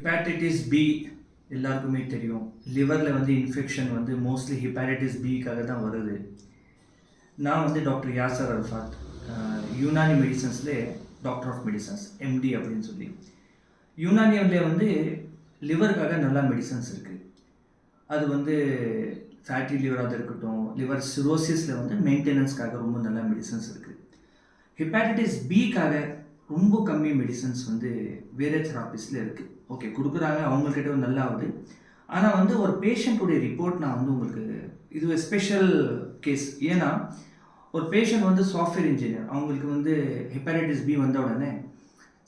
Hepatitis B எல்லாருக்குமே தெரியும். லிவரில் வந்து இன்ஃபெக்ஷன் வந்து மோஸ்ட்லி ஹெப்பாட்டிட்டிஸ் பிக்காக தான் வருது. நான் வந்து டாக்டர் யாசர் அரஃபாத், யுனானி மெடிசன்ஸ்லே டாக்டர் ஆஃப் மெடிசன்ஸ் எம்டி அப்படின்னு சொல்லி. யுனானியில் வந்து லிவருக்காக நல்லா மெடிசன்ஸ் இருக்குது. அது வந்து ஃபேட்டி லிவராக இருக்கட்டும், லிவர் சிரோசிஸில் வந்து மெயின்டெனன்ஸ்க்காக ரொம்ப நல்ல மெடிசன்ஸ் இருக்குது. ஹெப்பாட்டிட்டிஸ் பிக்காக ரொம்ப கம்மி மெடிசன்ஸ் வந்து வேறு தெராபிஸில் இருக்குது. ஓகே கொடுக்குறாங்க, அவங்கக்கிட்ட நல்லா ஆகுது. ஆனால் வந்து ஒரு பேஷண்ட்டுடைய ரிப்போர்ட் நான் வந்து உங்களுக்கு இது ஸ்பெஷல் கேஸ். ஏன்னா ஒரு பேஷண்ட் வந்து சாஃப்ட்வேர் இன்ஜினியர், அவங்களுக்கு வந்து ஹெப்பாட்டிட்டிஸ் பி வந்த உடனே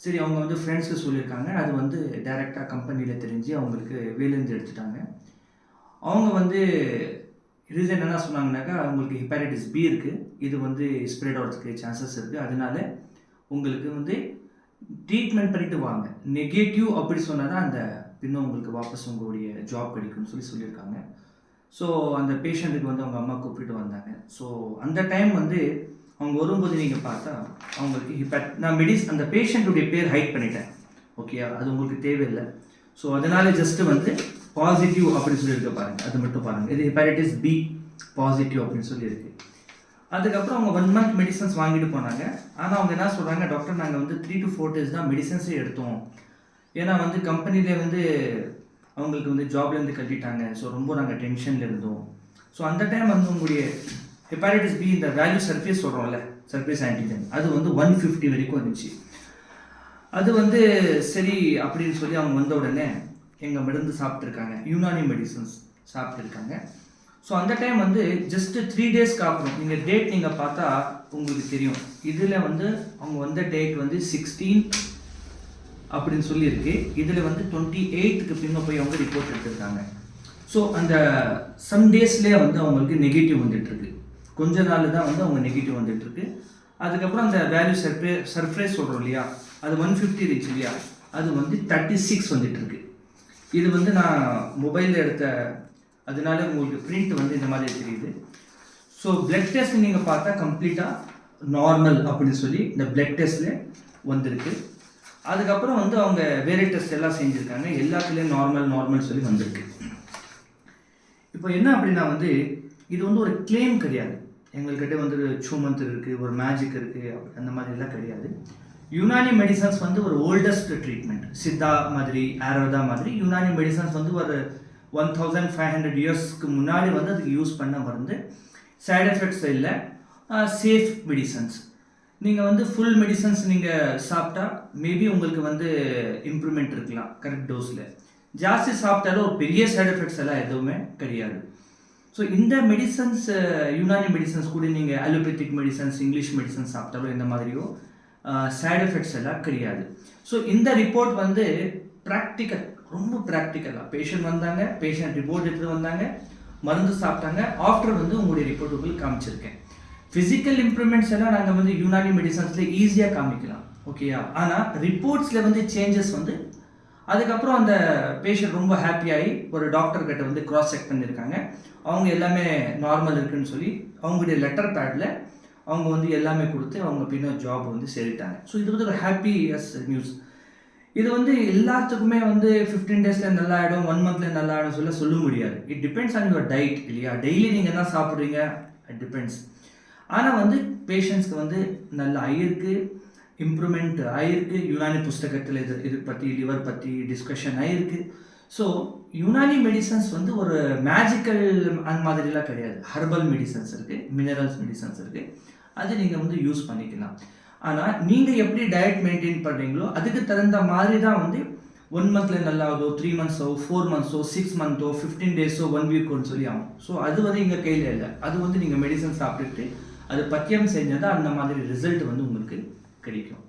சரி அவங்க வந்து ஃப்ரெண்ட்ஸ்க்கு சொல்லியிருக்காங்க, அது வந்து டைரெக்டாக கம்பெனியில் தெரிஞ்சு அவங்களுக்கு வேலேருந்து எடுத்துட்டாங்க. அவங்க வந்து ரீசன் என்ன சொன்னாங்கன்னாக்கா, அவங்களுக்கு ஹெப்பாட்டிட்டிஸ் பி இருக்குது, இது வந்து ஸ்ப்ரெட் ஆகிறதுக்கு சான்சஸ் இருக்குது, அதனால உங்களுக்கு வந்து ட்ரீட்மெண்ட் பண்ணிட்டு வாங்க, நெகட்டிவ் அப்படி சொன்னால் தான் அந்த இன்னும் உங்களுக்கு வாபஸ் உங்களுடைய ஜாப் கிடைக்கும்னு சொல்லியிருக்காங்க. ஸோ அந்த பேஷண்ட்டுக்கு வந்து அவங்க அம்மா கூப்பிட்டு வந்தாங்க. ஸோ அந்த டைம் வந்து அவங்க வரும்போது நீங்கள் பார்த்தா அவங்களுக்கு நான் அந்த பேஷண்ட்டுடைய பேர் ஹைட் பண்ணிட்டேன். ஓகேயா, அது உங்களுக்கு தேவையில்லை. ஸோ அதனால ஜஸ்ட்டு வந்து பாசிட்டிவ் அப்படின்னு சொல்லியிருக்க பாருங்கள், அது மட்டும் பாருங்கள். இது ஹெப்பாட்டிட்டிஸ் பி பாசிட்டிவ் அப்படின்னு சொல்லியிருக்கு. அதுக்கப்புறம் அவங்க 1 month மெடிசன்ஸ் வாங்கிட்டு போனாங்க. ஆனால் அவங்க என்ன சொல்கிறாங்க, டாக்டர் நாங்கள் வந்து 3 to 4 days தான் மெடிசன்ஸே எடுத்தோம். ஏன்னா வந்து கம்பெனியில் வந்து அவங்களுக்கு வந்து ஜாப்லேருந்து கட்டிட்டாங்க. ஸோ ரொம்ப நாங்கள் டென்ஷனில் இருந்தோம். ஸோ அந்த டைம் வந்து உங்களுடைய ஹெப்பாட்டிட்டிஸ் பி இந்த வேல்யூ சர்ஃபேஸ் சொல்கிறோம்ல, சர்ஃபேஸ் ஆன்டிஜன், அது வந்து 150 வரைக்கும் இருந்துச்சு. அது வந்து சரி அப்படின்னு சொல்லி அவங்க வந்த உடனே எங்கள் மருந்து சாப்பிட்ருக்காங்க, யுனானி மெடிசன்ஸ் சாப்பிட்ருக்காங்க. ஸோ அந்த டைம் வந்து ஜஸ்ட்டு 3 daysக்கு அப்புறம் நீங்கள் டேட் நீங்கள் பார்த்தா உங்களுக்கு தெரியும். இதில் வந்து அவங்க வந்த டேட் வந்து 16 அப்படின்னு சொல்லியிருக்கு. இதில் வந்து 28க்கு பின்ன போய் அவங்க ரிப்போர்ட் எடுத்துருக்காங்க. ஸோ அந்த சம் டேஸ்லேயே வந்து அவங்களுக்கு நெகட்டிவ் வந்துட்டுருக்கு. கொஞ்ச நாள் தான் வந்து அவங்க நெகட்டிவ் வந்துட்டுருக்கு. அதுக்கப்புறம் அந்த வேல்யூ சர்ஃபேஸ் சொல்கிறோம் இல்லையா, அது 150 இருந்துச்சு இல்லையா, அது வந்து 36 வந்துட்டுருக்கு. இது வந்து நான் மொபைலில் எடுத்த, அதனால உங்களுக்கு பிரிண்ட் வந்து இந்த மாதிரி தெரியுது. ஸோ பிளட் டெஸ்ட் நீங்கள் பார்த்தா கம்ப்ளீட்டாக நார்மல் அப்படின்னு சொல்லி இந்த பிளட் டெஸ்ட்டில் வந்திருக்கு. அதுக்கப்புறம் வந்து அவங்க வேறு டெஸ்ட் எல்லாம் செஞ்சுருக்காங்க, எல்லாத்துலேயும் நார்மல் சொல்லி வந்திருக்கு. இப்போ என்ன அப்படின்னா வந்து இது வந்து ஒரு கிளைம் கிடையாது. எங்கள்கிட்ட வந்து சூமந்த் இருக்குது, ஒரு மேஜிக் இருக்குது, அந்த மாதிரிலாம் கிடையாது. யுனானி மெடிசன்ஸ் வந்து ஒரு ஓல்டஸ்ட் ட்ரீட்மெண்ட். சித்தா மாதிரி, ஆயுர்வேதா மாதிரி யுனானி மெடிசன்ஸ் வந்து ஒரு 1500 இயர்ஸ்க்கு முன்னாடி வந்து அதுக்கு யூஸ் பண்ண மருந்து. சைடு எஃபெக்ட்ஸ் இல்லை, சேஃப் மெடிசன்ஸ். நீங்கள் வந்து ஃபுல் மெடிசன்ஸ் நீங்கள் சாப்பிட்டா மேபி உங்களுக்கு வந்து இம்ப்ரூவ்மெண்ட் இருக்கலாம் கரெக்ட் டோஸில். ஜாஸ்தி சாப்பிட்டாலும் ஒரு பெரிய சைடு எஃபெக்ட்ஸ் எல்லாம் எதுவுமே கிடையாது. ஸோ இந்த மெடிசன்ஸ் யுனானி மெடிசன்ஸ் கூட நீங்கள் அலோபேத்திக் மெடிசன்ஸ், இங்கிலீஷ் மெடிசன்ஸ் சாப்பிட்டாலும் இந்த மாதிரியோ சைடு எஃபெக்ட்ஸ் எல்லாம் கிடையாது. ஸோ இந்த ரிப்போர்ட் வந்து ப்ராக்டிக்கல், ரொம்ப ப்ராக்டிக்கலாக பேஷண்ட் வந்தாங்க, பேஷண்ட் ரிப்போர்ட் எடுத்துகிட்டு வந்தாங்க, மருந்து சாப்பிட்டாங்க. ஆஃப்டர் வந்து உங்களுடைய ரிப்போர்ட் உங்களுக்கு காமிச்சிருக்கேன். ஃபிசிக்கல் இம்ப்ரூவ்மெண்ட்ஸ் எல்லாம் நாங்கள் வந்து யுனானி மெடிசன்ஸில் ஈஸியாக காமிக்கலாம், ஓகேயா. ஆனால் ரிப்போர்ட்ஸில் வந்து சேஞ்சஸ் வந்து அதுக்கப்புறம் அந்த பேஷண்ட் ரொம்ப ஹாப்பியாகி ஒரு டாக்டர்கிட்ட வந்து கிராஸ் செக் பண்ணியிருக்காங்க. அவங்க எல்லாமே நார்மல் இருக்குன்னு சொல்லி அவங்களுடைய லெட்டர் பேடில் அவங்க வந்து எல்லாமே கொடுத்து அவங்க பின்ன ஜாப் வந்து சேரிட்டாங்க. ஸோ இது வந்து ஒரு ஹாப்பியஸ் நியூஸ். இது வந்து எல்லாத்துக்குமே வந்து 15 daysல நல்லா ஆகிடும், 1 monthல நல்லா ஆகிடும் சொல்ல முடியாது. It depends on your diet இல்லையா. டெய்லி நீங்கள் என்ன சாப்பிட்றீங்க, இட் டிபெண்ட்ஸ். ஆனால் வந்து பேஷண்ட்ஸ்க்கு வந்து நல்லா ஆகிருக்கு, இம்ப்ரூவ்மெண்ட் ஆகிருக்கு. யுனானி புஸ்தகத்தில் இது பற்றி, லிவர் பற்றி டிஸ்கஷன் ஆகிருக்கு. ஸோ யுனானி மெடிசன்ஸ் வந்து ஒரு மேஜிக்கல் அந்த மாதிரிலாம் கிடையாது. ஹர்பல் மெடிசன்ஸ் இருக்குது, மினரல்ஸ் மெடிசன்ஸ் இருக்குது, அது நீங்கள் வந்து யூஸ் பண்ணிக்கலாம். ஆனால் நீங்கள் எப்படி டயட் மெயின்டைன் பண்ணுறீங்களோ அதுக்கு தகுந்த மாதிரி தான் வந்து 1 monthல நல்லா ஆகுதோ, 3 monthஸோ, 4 monthஸோ, 6 monthோ, 15 daysோ, 1 weekோன்னு சொல்லி ஆகும். ஸோ அது வந்து எங்கள் கையில் இல்லை. அது வந்து நீங்கள் மெடிசன் சாப்பிட்டுட்டு அது பத்தியம் செஞ்சால் தான் அந்த மாதிரி ரிசல்ட் வந்து உங்களுக்கு கிடைக்கும்.